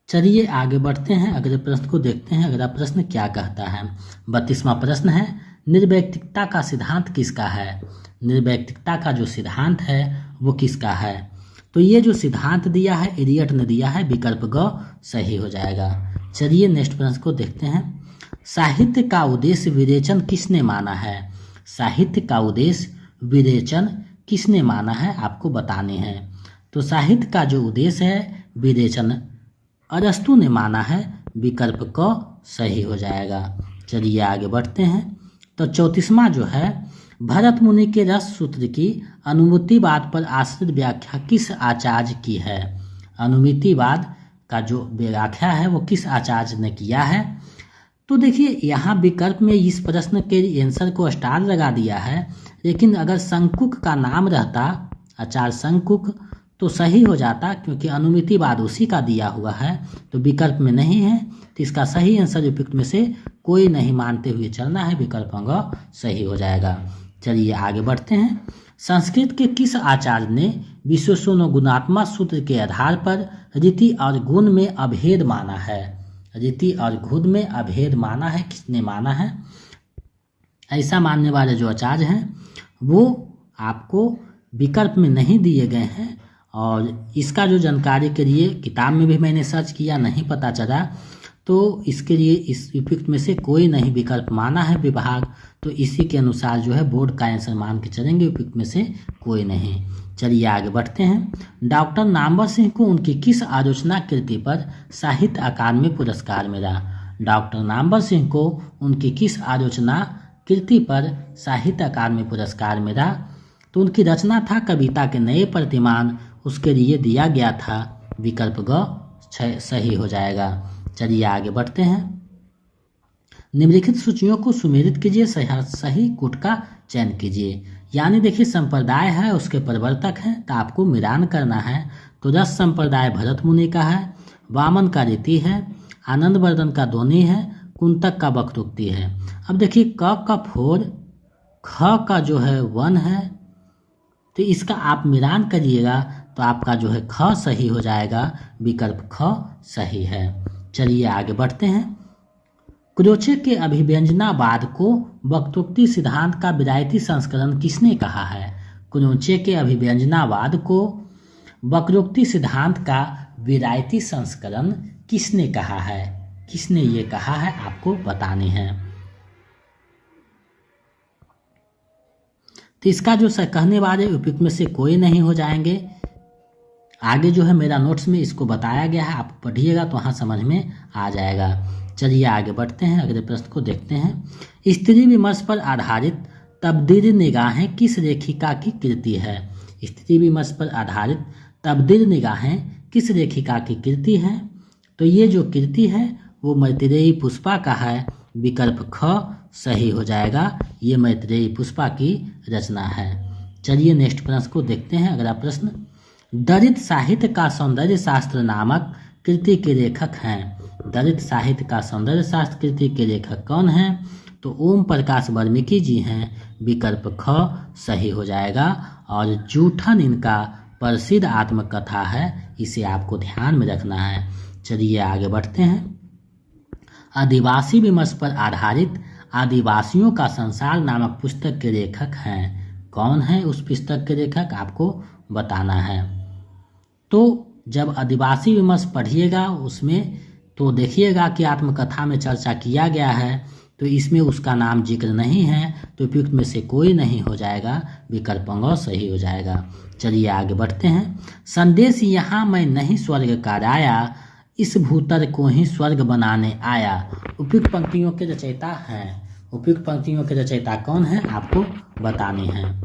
चलिए आगे बढ़ते हैं, अगले प्रश्न को देखते हैं। अगला प्रश्न क्या कहता है। 32वां प्रश्न है, निर्वैयक्तिकता का सिद्धांत किसका है। निर्वैयक्तिकता का जो सिद्धांत है वो किसका है। तो ये जो सिद्धांत दिया है इलियट ने दिया है, विकल्प ग सही हो जाएगा। चलिए नेक्स्ट प्रश्न को देखते हैं। साहित्य का उद्देश्य विवेचन किसने माना है। साहित्य का उद्देश्य विवेचन किसने माना है, आपको बताने हैं। तो साहित्य का जो उद्देश्य है विवेचन अरस्तु ने माना है, विकल्प क सही हो जाएगा। चलिए आगे बढ़ते हैं। तो 34वां जो है, भरत मुनि के रस सूत्र की अनुमितिवाद पर आश्रित व्याख्या किस आचार्य की है। अनुमितिवाद का जो व्याख्या है वो किस आचार्य ने किया है। तो देखिए, यहाँ विकल्प में इस प्रश्न के आंसर को स्टार लगा दिया है, लेकिन अगर शंकुक का नाम रहता आचार्य शंकुक तो सही हो जाता, क्योंकि अनुमितिवाद उसी का दिया हुआ है। तो विकल्प में नहीं है, तो इसका सही आंसर उपयुक्त में से कोई नहीं मानते हुए चलना है, विकल्प ग सही हो जाएगा। चलिए आगे बढ़ते हैं। संस्कृत के किस आचार्य ने विशेषण गुणात्मक सूत्र के आधार पर रीति और गुण में अभेद माना है। रीति और घुद में अभेद माना है। किसने माना है? ऐसा मानने वाले जो आचार्य हैं वो आपको विकल्प में नहीं दिए गए हैं, और इसका जो जानकारी के लिए किताब में भी मैंने सर्च किया, नहीं पता चला, तो इसके लिए इस उपयुक्त में से कोई नहीं विकल्प माना है विभाग, तो इसी के अनुसार जो है बोर्ड का आंसर मान के चलेंगे, उपयुक्त में से कोई नहीं। चलिए आगे बढ़ते हैं। डॉक्टर नामवर सिंह को उनकी किस आलोचना कृति पर साहित्य अकादमी पुरस्कार मिला? डॉक्टर नामवर सिंह को उनकी किस आलोचना कृति पर साहित्य अकादमी पुरस्कार मिला? तो उनकी रचना था कविता के नए प्रतिमान, उसके लिए दिया गया था विकल्प ग सही हो जाएगा। चलिए आगे बढ़ते हैं। निम्नलिखित सूचियों को सुमेलित कीजिए, सही गुट का चयन कीजिए। यानी देखिए संप्रदाय है, उसके प्रवर्तक हैं, तो आपको मिलान करना है। तो रस संप्रदाय भरत मुनि का है, वामन का रीति है, आनंद वर्धन का दोनी है, कुंतक का वक्रोक्ति है। अब देखिए क का 4, ख का जो है 1 है, तो इसका आप मिलान करिएगा तो आपका जो है ख सही हो जाएगा, विकल्प ख सही है। चलिए आगे बढ़ते हैं। क्रोचे के अभिव्यंजनावाद को वक्रोक्ति सिद्धांत का विलायती संस्करण किसने कहा है? क्रोचे के अभिव्यंजनावाद को वक्रोक्ति सिद्धांत का विलायती संस्करण किसने कहा है? किसने ये कहा है आपको बतानी है। तो इसका जो कहने वाले उपयुक्त में से कोई नहीं हो जाएंगे। आगे जो है मेरा नोट्स में इसको बताया गया है, आप पढ़िएगा तो वहाँ समझ में आ जाएगा। चलिए आगे बढ़ते हैं, अगले प्रश्न को देखते हैं। स्त्री विमर्श पर आधारित तब्दील निगाहें किस लेखिका की कृति है? स्त्री विमर्श पर आधारित तब्दील निगाहें किस लेखिका की कृति है? तो ये जो कृति है वो मैत्रेयी पुष्पा का है, विकल्प ख सही हो जाएगा। ये मैत्रेयी पुष्पा की रचना है। चलिए नेक्स्ट प्रश्न को देखते हैं। अगला प्रश्न, दलित साहित्य का सौंदर्य शास्त्र नामक कृति के लेखक हैं। दलित साहित्य का सौंदर्य शास्त्र कृति के लेखक कौन हैं? तो ओम प्रकाश वाल्मीकि जी हैं, विकल्प ख सही हो जाएगा। और जूठन इनका प्रसिद्ध आत्मकथा है, इसे आपको ध्यान में रखना है। चलिए आगे बढ़ते हैं। आदिवासी विमर्श पर आधारित आदिवासियों का संसार नामक पुस्तक के लेखक हैं। कौन है उस पुस्तक के लेखक आपको बताना है। तो जब आदिवासी विमर्श पढ़िएगा उसमें तो देखिएगा कि आत्मकथा में चर्चा किया गया है, तो इसमें उसका नाम जिक्र नहीं है, तो उपयुक्त में से कोई नहीं हो जाएगा, विकल्प ग सही हो जाएगा। चलिए आगे बढ़ते हैं। संदेश यहाँ मैं नहीं स्वर्ग का राया, इस भूतर को ही स्वर्ग बनाने आया। उपयुक्त पंक्तियों के रचयिता हैं। उपयुक्त पंक्तियों के रचयिता कौन है आपको बतानी है।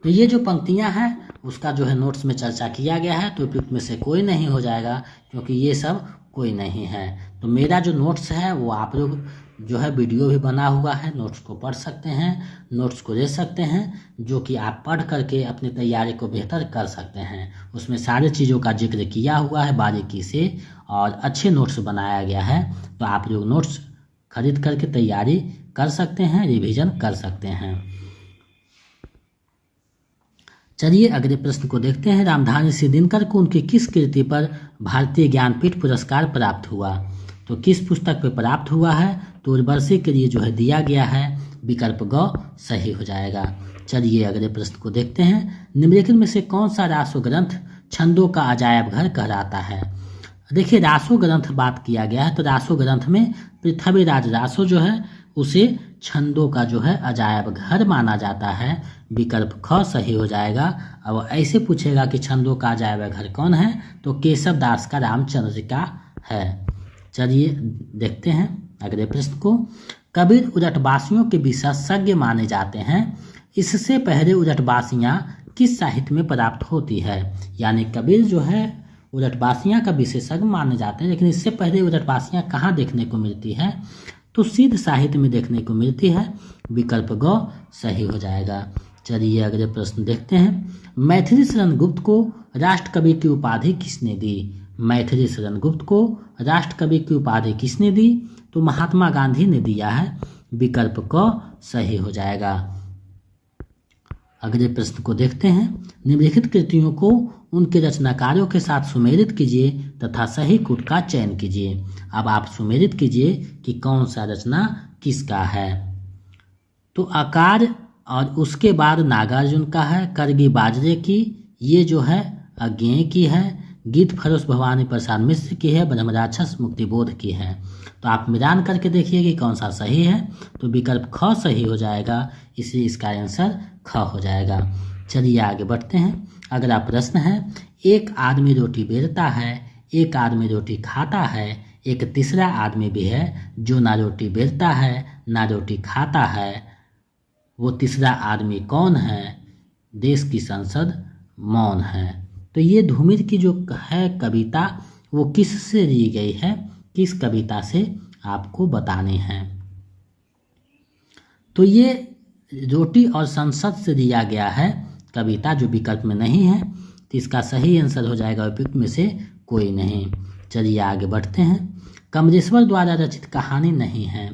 तो ये जो पंक्तियां हैं उसका जो है नोट्स में चर्चा किया गया है, तो उपयुक्त में से कोई नहीं हो जाएगा, क्योंकि ये सब कोई नहीं है। तो मेरा जो नोट्स है वो आप लोग जो है वीडियो भी बना हुआ है, नोट्स को पढ़ सकते हैं, नोट्स को ले सकते हैं, जो कि आप पढ़ करके अपनी तैयारी को बेहतर कर सकते हैं। उसमें सारी चीज़ों का जिक्र किया हुआ है बारीकी से, और अच्छे नोट्स बनाया गया है। तो आप लोग नोट्स खरीद करके तैयारी कर सकते हैं, रिवीजन कर सकते हैं। चलिए अगले प्रश्न को देखते हैं। रामधारी सिंह दिनकर को उनकी किस कृति पर भारतीय ज्ञानपीठ पुरस्कार प्राप्त हुआ? तो किस पुस्तक पर प्राप्त हुआ है? तो उर्वशी के लिए जो है दिया गया है, विकल्प ग सही हो जाएगा। चलिए अगले प्रश्न को देखते हैं। निम्नलिखित में से कौन सा रासो ग्रंथ छंदों का अजायब घर कहलाता है? देखिए रासो ग्रंथ बात किया गया है, तो रासो ग्रंथ में पृथ्वीराज रासो जो है उसे छंदों का जो है अजायब घर माना जाता है, विकल्प ख सही हो जाएगा। अब ऐसे पूछेगा कि छंदों का अजायब घर कौन है? तो केशव दास का रामचंद्रिका है। चलिए देखते हैं अगले प्रश्न को। कबीर उजटवासियों के विशेषज्ञ माने जाते हैं, इससे पहले उजटवासियाँ किस साहित्य में प्राप्त होती है? यानी कबीर जो है उजटवासियाँ का विशेषज्ञ माने जाते हैं, लेकिन इससे पहले उजटवासियाँ कहाँ देखने को मिलती है? तो सिद्ध साहित्य में देखने को मिलती है, विकल्प ग सही हो जाएगा। चलिए अगले प्रश्न देखते हैं। मैथिली शरण गुप्त को राष्ट्र कवि की उपाधि किसने दी? मैथिली शरण गुप्त को राष्ट्र कवि की उपाधि किसने दी? तो महात्मा गांधी ने दिया है, विकल्प क सही हो जाएगा। अगले प्रश्न को देखते हैं। निम्नलिखित कृतियों को उनके रचनाकारों के साथ सुमेलित कीजिए तथा सही कूट का चयन कीजिए। अब आप सुमेलित कीजिए कि कौन सा रचना किसका है। तो आकार और उसके बाद नागार्जुन का है, करगी बाजरे की, ये जो है अज्ञेय की है, गीत फरोश भवानी प्रसाद मिश्र की है, ब्रह्मराक्षस मुक्तिबोध की है। तो आप मिलान करके देखिए कि कौन सा सही है। तो विकल्प ख सही हो जाएगा, इसलिए इसका आंसर ख हो जाएगा। चलिए आगे बढ़ते हैं। अगला प्रश्न है, एक आदमी रोटी बेलता है, एक आदमी रोटी खाता है, एक तीसरा आदमी भी है जो ना रोटी बेलता है ना रोटी खाता है, वो तीसरा आदमी कौन है? देश की संसद मौन है। तो ये धूमिल की जो है कविता वो किस से ली गई है, किस कविता से आपको बतानी है। तो ये रोटी और संसद से दिया गया है कविता, जो विकल्प में नहीं है। तो इसका सही आंसर हो जाएगा उपयुक्त में से कोई नहीं। चलिए आगे बढ़ते हैं। कमलेश्वर द्वारा रचित कहानी नहीं है।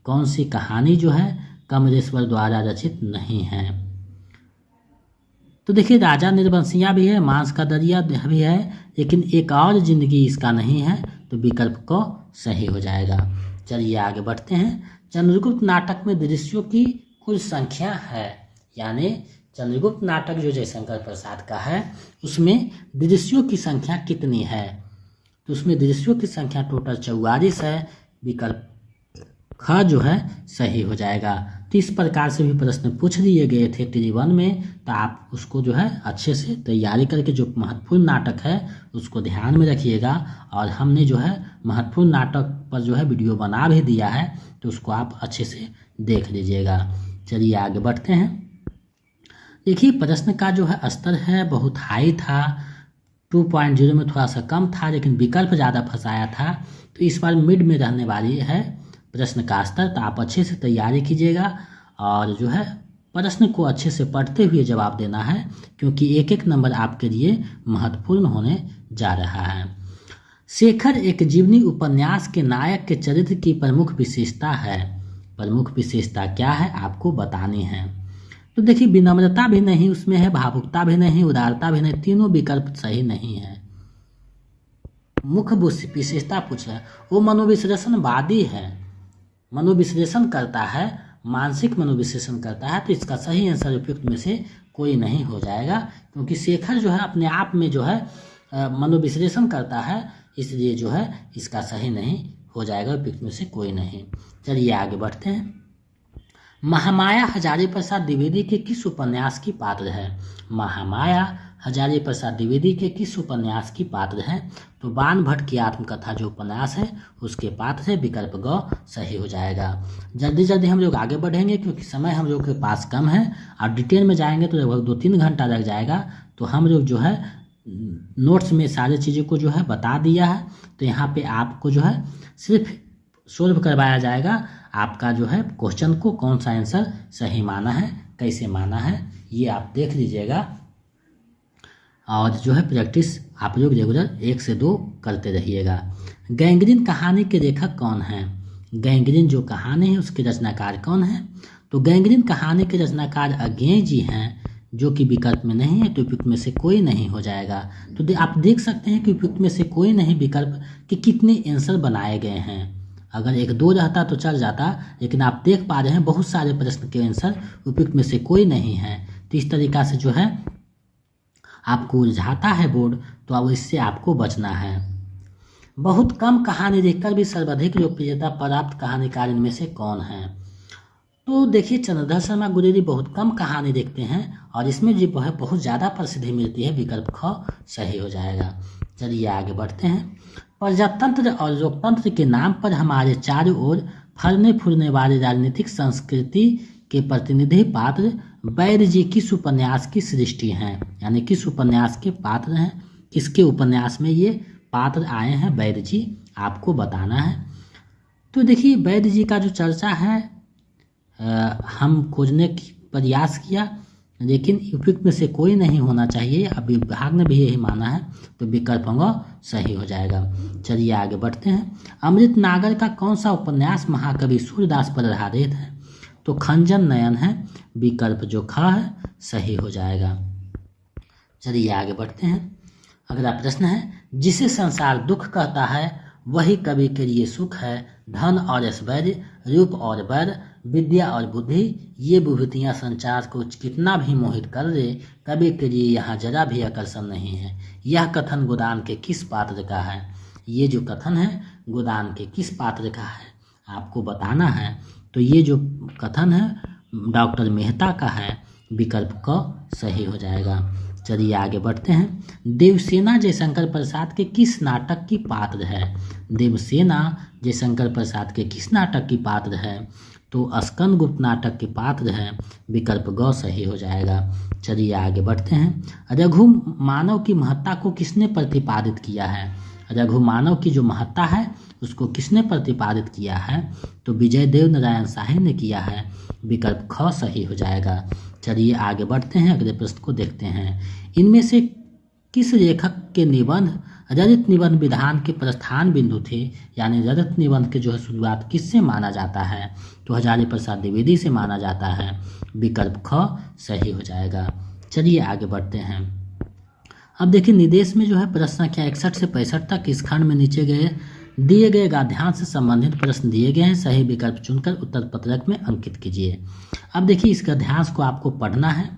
कौन सी कहानी जो है कमलेश्वर द्वारा रचित नहीं है? तो देखिए राजा निर्बंसियाँ भी है, मांस का दरिया भी है, लेकिन एक और जिंदगी इसका नहीं है। तो विकल्प को सही हो जाएगा। चलिए आगे बढ़ते हैं। चंद्रगुप्त नाटक में दृश्यों की कुल संख्या है, यानी चंद्रगुप्त नाटक जो जयशंकर प्रसाद का है उसमें दृश्यों की संख्या कितनी है? तो उसमें दृश्यों की संख्या टोटल 44 है। विकल्प ख जो है सही हो जाएगा। तो इस प्रकार से भी प्रश्न पूछ लिए गए थे T1 में, तो आप उसको जो है अच्छे से तैयारी करके जो महत्वपूर्ण नाटक है उसको ध्यान में रखिएगा। और हमने जो है महत्वपूर्ण नाटक पर जो है वीडियो बना भी दिया है, तो उसको आप अच्छे से देख लीजिएगा। चलिए आगे बढ़ते हैं। देखिए प्रश्न का जो है स्तर है बहुत हाई था, 2.0 में थोड़ा सा कम था, लेकिन विकल्प ज़्यादा फंसाया था। तो इस बार मिड में रहने वाली है प्रश्न का स्तर। तो आप अच्छे से तैयारी कीजिएगा और जो है प्रश्न को अच्छे से पढ़ते हुए जवाब देना है, क्योंकि एक एक नंबर आपके लिए महत्वपूर्ण होने जा रहा है। शेखर एक जीवनी उपन्यास के नायक के चरित्र की प्रमुख विशेषता है। प्रमुख विशेषता क्या है आपको बतानी है। तो देखिए विनम्रता भी नहीं उसमें है, भावुकता भी नहीं, उदारता भी नहीं, तीनों विकल्प सही नहीं है। मुख्य विशेषता पूछ रहा है, वो मनोविश्लेषणवादी है, मनोविश्लेषण करता है, मानसिक मनोविश्लेषण करता है। तो इसका सही आंसर उपयुक्त में से कोई नहीं हो जाएगा, क्योंकि शेखर जो है अपने आप में जो है मनोविश्लेषण करता है, इसलिए जो है इसका सही नहीं हो जाएगा, उपयुक्त में से कोई नहीं। चलिए आगे बढ़ते हैं। महामाया हजारी प्रसाद द्विवेदी के किस उपन्यास की पात्र है? महामाया हजारी प्रसाद द्विवेदी के किस उपन्यास की पात्र है? तो बाण भट्ट की आत्मकथा जो उपन्यास है उसके पात्र है। विकल्प ग सही हो जाएगा। जल्दी जल्दी हम लोग आगे बढ़ेंगे, क्योंकि समय हम लोग के पास कम है और डिटेल में जाएंगे तो लगभग 2-3 घंटा लग जाएगा। तो हम लोग जो है नोट्स में सारी चीज़ों को जो है बता दिया है। तो यहाँ पे आपको जो है सिर्फ सोल्व करवाया जाएगा, आपका जो है क्वेश्चन को कौन सा आंसर सही माना है, कैसे माना है, ये आप देख लीजिएगा। और जो है प्रैक्टिस आप लोग रेगुलर 1 से 2 करते रहिएगा। गैंग्रीन कहानी के लेखक कौन है? गैंग्रीन जो कहानी है उसके रचनाकार कौन है? तो गैंग्रीन कहानी के रचनाकार अज्ञेय जी हैं, जो कि विकल्प में नहीं है। तो उपयुक्त में से कोई नहीं हो जाएगा। तो आप देख सकते हैं कि उपयुक्त में से कोई नहीं विकल्प कि कितने आंसर बनाए गए हैं। अगर 1-2 रहता तो चल जाता, लेकिन आप देख पा रहे हैं बहुत सारे प्रश्न के आंसर उपयुक्त में से कोई नहीं है। तो इस तरीका से जो है आपको उलझाता है बोर्ड, तो अब इससे आपको बचना है। बहुत कम कहानी लिखकर भी सर्वाधिक लोकप्रियता प्राप्त कहानीकार इनमें से कौन है? तो देखिए चंद्रधर शर्मा गुलेरी बहुत कम कहानी लिखते हैं और इसमें जो है बहुत ज़्यादा प्रसिद्धि मिलती है। विकल्प ख सही हो जाएगा। चलिए आगे बढ़ते हैं। प्रजातंत्र और लोकतंत्र के नाम पर हमारे चारों ओर फलने फूलने वाली राजनीतिक संस्कृति के प्रतिनिधि पात्र बैर जी किस उपन्यास की सृष्टि हैं? यानी किस उपन्यास के पात्र हैं, किसके उपन्यास में ये पात्र आए हैं बैर जी, आपको बताना है। तो देखिए बैर जी का जो चर्चा है हम खोजने की प्रयास किया, लेकिन उपयुक्त में से कोई नहीं होना चाहिए। अब विभाग ने भी यही माना है, तो विकल्प सही हो जाएगा। चलिए आगे बढ़ते हैं। अमृत नागर का कौन सा उपन्यास महाकवि सूरदास पर आधारित है? तो खंजन नयन है। विकल्प जो ख है सही हो जाएगा। चलिए आगे बढ़ते हैं। अगला प्रश्न है, जिसे संसार दुख कहता है वही कवि के लिए सुख है। धन और ऐश्वर्य, रूप और बर, विद्या और बुद्धि, ये विभूतियाँ संसार को कितना भी मोहित कर दे, कवि के लिए यहाँ जरा भी आकर्षण नहीं है। यह कथन गोदान के किस पात्र का है? ये जो कथन है गोदान के किस पात्र का है आपको बताना है। तो ये जो कथन है डॉक्टर मेहता का है, विकल्प क सही हो जाएगा। चलिए आगे बढ़ते हैं। देवसेना जयशंकर प्रसाद के किस नाटक की पात्र है? देवसेना जयशंकर प्रसाद के किस नाटक की पात्र है? तो स्कंद गुप्त नाटक के पात्र है, विकल्प ग सही हो जाएगा। चलिए आगे बढ़ते हैं। रघु मानव की महत्ता को किसने प्रतिपादित किया है? रघु मानव की जो महत्ता है उसको किसने प्रतिपादित किया है? तो विजय देव नारायण शाही ने किया है, विकल्प ख सही हो जाएगा। चलिए आगे बढ़ते हैं, अगले प्रश्न को देखते हैं। इनमें से किस लेखक के निबंध रजत निबंध विधान के प्रस्थान बिंदु थे? यानी रजत निबंध के जो है शुरुआत किससे माना जाता है? तो हजारी प्रसाद द्विवेदी से माना जाता है, विकल्प ख सही हो जाएगा। चलिए आगे बढ़ते हैं। अब देखिए निर्देश में जो है प्रश्न संख्या 61 से 65 तक इस खंड में नीचे दिए गए गद्यांश से संबंधित प्रश्न दिए गए हैं। सही विकल्प चुनकर उत्तर पत्रक में अंकित कीजिए। अब देखिए इस गद्यांश को आपको पढ़ना है,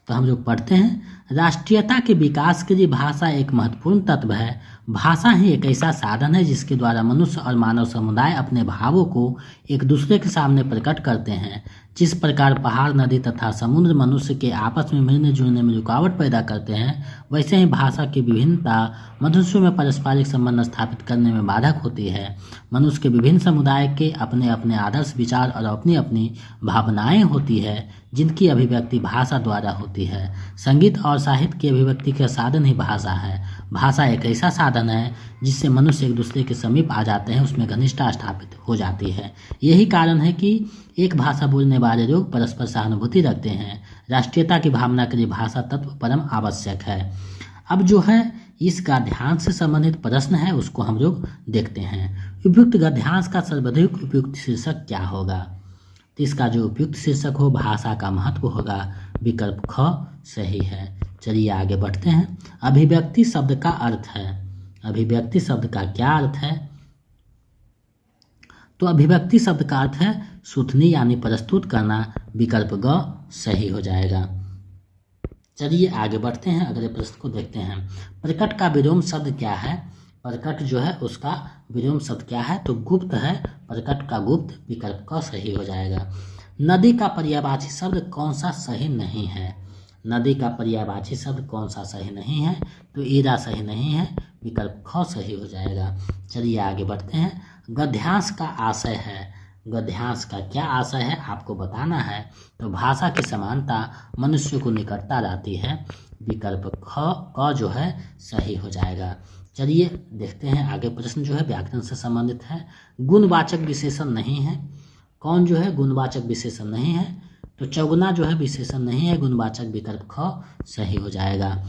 तो हम लोग पढ़ते हैं। राष्ट्रीयता के विकास के लिए भाषा एक महत्वपूर्ण तत्व है। भाषा ही एक ऐसा साधन है जिसके द्वारा मनुष्य और मानव समुदाय अपने भावों को एक दूसरे के सामने प्रकट करते हैं। जिस प्रकार पहाड़, नदी तथा समुद्र मनुष्य के आपस में मिलने जुलने में रुकावट पैदा करते हैं, वैसे ही भाषा की विभिन्नता मनुष्यों में पारस्परिक संबंध स्थापित करने में बाधक होती है। मनुष्य के विभिन्न समुदाय के अपने अपने आदर्श, विचार और अपनी अपनी भावनाएं होती है, जिनकी अभिव्यक्ति भाषा द्वारा होती है। संगीत और साहित्य की अभिव्यक्ति का साधन ही भाषा है। भाषा एक ऐसा साधन है जिससे मनुष्य एक दूसरे के समीप आ जाते हैं, उसमें घनिष्ठता स्थापित हो जाती है। यही कारण है कि एक भाषा बोलने वाले लोग परस्पर सहानुभूति रखते हैं। राष्ट्रीयता की भावना के लिए भाषा तत्व परम आवश्यक है। अब जो है इस गद्यांश से संबंधित प्रश्न है उसको हम लोग देखते हैं। उपयुक्त गद्यांश का सर्वाधिक उपयुक्त शीर्षक क्या होगा? तो इसका जो उपयुक्त शीर्षक हो भाषा का महत्व होगा, विकल्प ख सही है। चलिए आगे बढ़ते हैं। अभिव्यक्ति शब्द का अर्थ है। अभिव्यक्ति शब्द का क्या अर्थ है? तो अभिव्यक्ति शब्द का अर्थ है सुथनी यानी प्रस्तुत करना, विकल्प ग सही हो जाएगा। चलिए आगे बढ़ते हैं, अगले प्रश्न को देखते हैं। प्रकट का विलोम शब्द क्या है? प्रकट जो है उसका विलोम शब्द क्या है? तो गुप्त है, प्रकट का गुप्त, विकल्प क सही हो जाएगा। नदी का पर्यायवाची शब्द कौन सा सही नहीं है? नदी का पर्यायवाची शब्द कौन सा सही नहीं है? तो ईरा सही नहीं है, विकल्प ख सही हो जाएगा। चलिए आगे बढ़ते हैं। गद्यांश का आशय है। गद्यांश का क्या आशय है आपको बताना है। तो भाषा की समानता मनुष्य को निकटता लाती है, विकल्प क जो है सही हो जाएगा। चलिए देखते हैं आगे प्रश्न जो है व्याकरण से संबंधित है। गुणवाचक विशेषण नहीं है। कौन जो है गुणवाचक विशेषण नहीं है? तो चौगुना जो है विशेषण नहीं है, गुणवाचक, विकल्प ख सही हो जाएगा।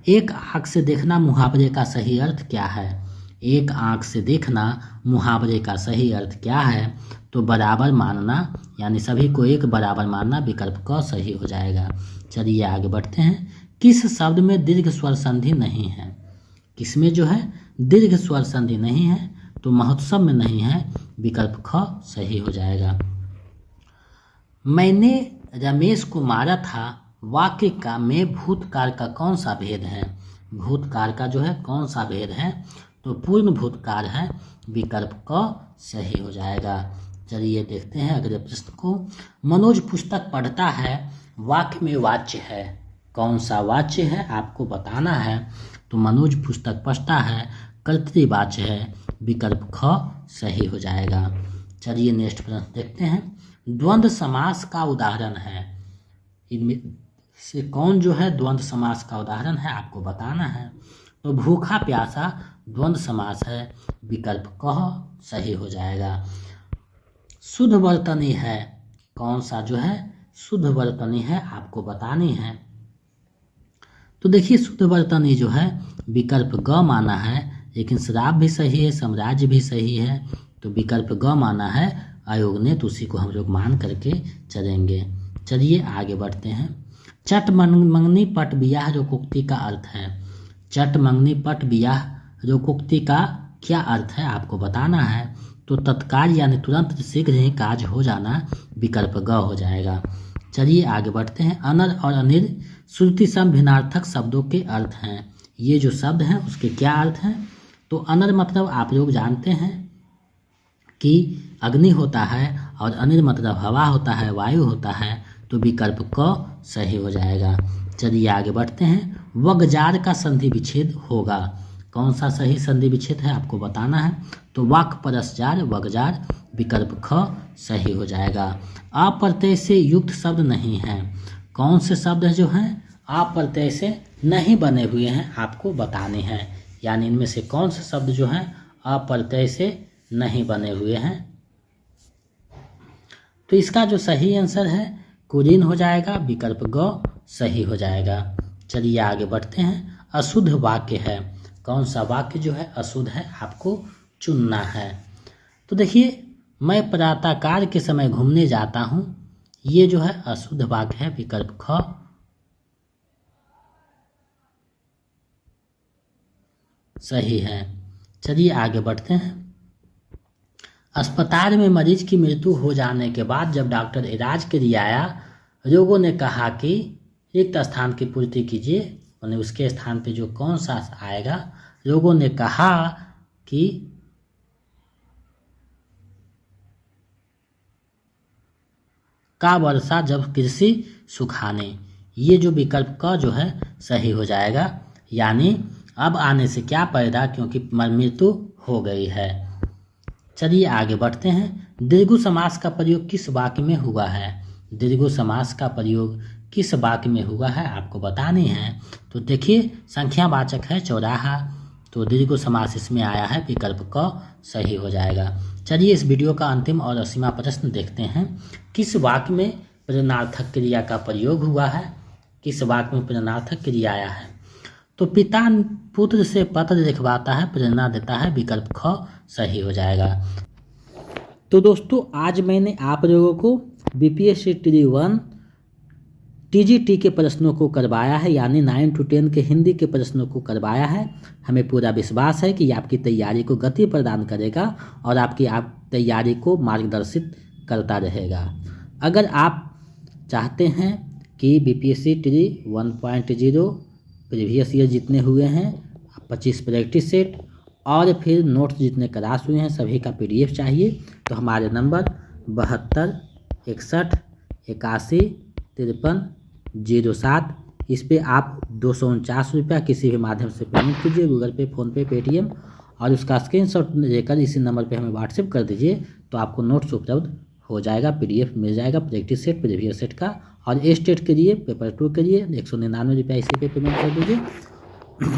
एक आंख से देखना मुहावरे का सही अर्थ क्या है? एक आंख से देखना मुहावरे का सही अर्थ क्या है? तो बराबर मानना, यानी सभी को एक बराबर मानना, विकल्प क सही हो जाएगा। चलिए आगे बढ़ते हैं। किस शब्द में दीर्घ स्वर संधि नहीं है? किसमें जो है दीर्घ स्वर संधि नहीं है? तो महोत्सव में नहीं है, विकल्प ख सही हो जाएगा। मैंने रमेश को मारा था वाक्य का में भूतकाल का कौन सा भेद है? भूतकाल का जो है कौन सा भेद है? तो पूर्ण भूतकाल है, विकल्प क सही हो जाएगा। चलिए देखते हैं अगले प्रश्न को। मनोज पुस्तक पढ़ता है वाक्य में वाच्य है। कौन सा वाच्य है आपको बताना है। तो मनोज पुस्तक पढ़ता है कर्तृवाच्य है, विकल्प ख सही हो जाएगा। चलिए नेक्स्ट प्रश्न देखते हैं। द्वंद्व समास का उदाहरण है। इनमें से कौन जो है द्वंद्व समास का उदाहरण है आपको बताना है। तो भूखा प्यासा द्वंद्व समास है, विकल्प क सही हो जाएगा। शुद्ध वर्तनी है। कौन सा जो है शुद्ध वर्तनी है आपको बतानी है। तो देखिए शुद्ध वर्तनी जो है विकल्प ग माना है, लेकिन शराब भी सही है, साम्राज्य भी सही है, तो विकल्प ग माना है आयोग ने, तो उसी को हम लोग मान करके चलेंगे। चलिए आगे बढ़ते हैं। चट मंगनी पट बियाह जो उक्ति का अर्थ है। चट मंगनी पट बियाह रोकोक्ति का क्या अर्थ है आपको बताना है। तो तत्काल यानी तुरंत शीघ्र ही काज हो जाना विकल्प ग हो जाएगा। चलिए आगे बढ़ते हैं। अनर और अनिर श्रुति सम भिन्नार्थक शब्दों के अर्थ हैं। ये जो शब्द हैं उसके क्या अर्थ हैं। तो अनर मतलब आप लोग जानते हैं कि अग्नि होता है और अनिर मतलब हवा होता है, वायु होता है। तो विकल्प क सही हो जाएगा। चलिए आगे बढ़ते हैं। वगजार का संधि विच्छेद होगा। कौन सा सही संधि विच्छेद है आपको बताना है। तो वाक परसजार वगजार विकल्प ख सही हो जाएगा। अप्रत्यय से युक्त शब्द नहीं है। कौन से शब्द जो हैं अप्रत्यय से नहीं बने हुए हैं आपको बताने हैं। यानी इनमें से कौन से शब्द जो हैं अप्रत्यय से नहीं बने हुए हैं। तो इसका जो सही आंसर है कुलीन हो जाएगा। विकल्प ग सही हो जाएगा। चलिए आगे बढ़ते हैं। अशुद्ध वाक्य है। कौन सा वाक्य जो है अशुद्ध है आपको चुनना है। तो देखिए, मैं प्रातःकाल के समय घूमने जाता हूँ, ये जो है अशुद्ध वाक्य है। विकल्प ख सही है। चलिए आगे बढ़ते हैं। अस्पताल में मरीज की मृत्यु हो जाने के बाद जब डॉक्टर इलाज के लिए आया, लोगों ने कहा कि रिक्त स्थान की पूर्ति कीजिए। उन्हें उसके स्थान पे जो कौन सा आएगा। लोगों ने कहा कि का वर्षा जब कृषि सुखाने। ये जो विकल्प का जो है सही हो जाएगा। यानी अब आने से क्या पैदा, क्योंकि मृत्यु हो गई है। चलिए आगे बढ़ते हैं। दीर्घ समास का प्रयोग किस वाक्य में हुआ है। दीर्घ समास का प्रयोग किस वाक्य में हुआ है आपको बतानी है। तो देखिए, संख्यावाचक है चौराहा, तो दीर्घ समास इसमें आया है। विकल्प क सही हो जाएगा। चलिए इस वीडियो का अंतिम और 80वां प्रश्न देखते हैं। किस वाक्य में प्रेरणार्थक क्रिया का प्रयोग हुआ है। किस वाक्य में प्रेरणार्थक क्रिया आया है। तो पिता पुत्र से पत्र लिखवाता है, प्रेरणा देता है। विकल्प ख सही हो जाएगा। तो दोस्तों, आज मैंने आप लोगों को बीपीएससी टी 1 टीजीटी के प्रश्नों को करवाया है, यानी 9 to 10 के हिंदी के प्रश्नों को करवाया है। हमें पूरा विश्वास है कि आपकी तैयारी को गति प्रदान करेगा और आपकी तैयारी को मार्गदर्शित करता रहेगा। अगर आप चाहते हैं कि बीपीएससी टी 1.0 प्रीवियस ईयर जितने हुए हैं 25 प्रैक्टिस सेट और फिर नोट्स जितने क्लास हुए हैं सभी का पीडीएफ चाहिए, तो हमारे नंबर 72 61 81 53 07 इस पे आप 249 रुपया किसी भी माध्यम से पेमेंट कीजिए, गूगल पे, फ़ोनपे, पेटीएम, और उसका स्क्रीनशॉट लेकर इसी नंबर पे हमें व्हाट्सएप कर दीजिए। तो आपको नोट्स उपलब्ध हो जाएगा, पीडीएफ मिल जाएगा प्रैक्टिस सेट प्रीवियस सेट का। और ए स्टेट के लिए पेपर 2 के लिए 199 रुपया इसी पे पेमेंट कर दीजिए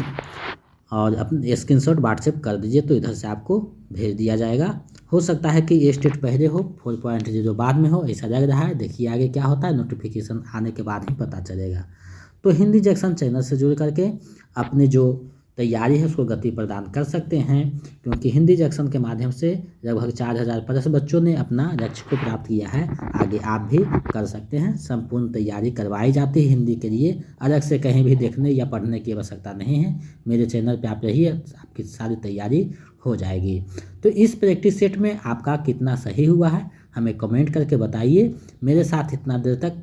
और अपने स्क्रीनशॉट व्हाट्सएप कर दीजिए, तो इधर से आपको भेज दिया जाएगा। हो सकता है कि ए स्टेट पहले हो, 4.0 बाद में हो, ऐसा लग रहा है। देखिए आगे क्या होता है, नोटिफिकेशन आने के बाद ही पता चलेगा। तो हिंदी जंक्शन चैनल से जुड़ करके अपनी जो तैयारी है उसको गति प्रदान कर सकते हैं, क्योंकि हिंदी जंक्शन के माध्यम से लगभग 4000 प्लस बच्चों ने अपना लक्ष्य को प्राप्त किया है। आगे आप भी कर सकते हैं। संपूर्ण तैयारी करवाई जाती है हिंदी के लिए, अलग से कहीं भी देखने या पढ़ने की आवश्यकता नहीं है। मेरे चैनल पे आप रहिए, आपकी सारी तैयारी हो जाएगी। तो इस प्रैक्टिस सेट में आपका कितना सही हुआ है हमें कमेंट करके बताइए। मेरे साथ इतना देर तक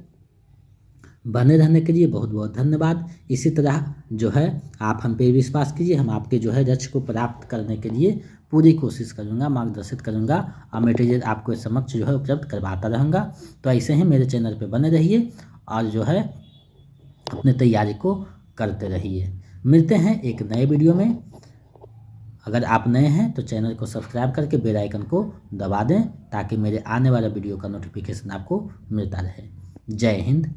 बने रहने के लिए बहुत बहुत धन्यवाद। इसी तरह जो है आप हम पे विश्वास कीजिए, हम आपके जो है लक्ष्य को प्राप्त करने के लिए पूरी कोशिश करूंगा, मार्गदर्शित करूंगा और मटेरियल आपको समक्ष जो है उपलब्ध करवाता रहूँगा। तो ऐसे ही मेरे चैनल पे बने रहिए और जो है अपने तैयारी को करते रहिए। मिलते हैं एक नए वीडियो में। अगर आप नए हैं तो चैनल को सब्सक्राइब करके बेल आइकन को दबा दें, ताकि मेरे आने वाला वीडियो का नोटिफिकेशन आपको मिलता रहे। जय हिंद,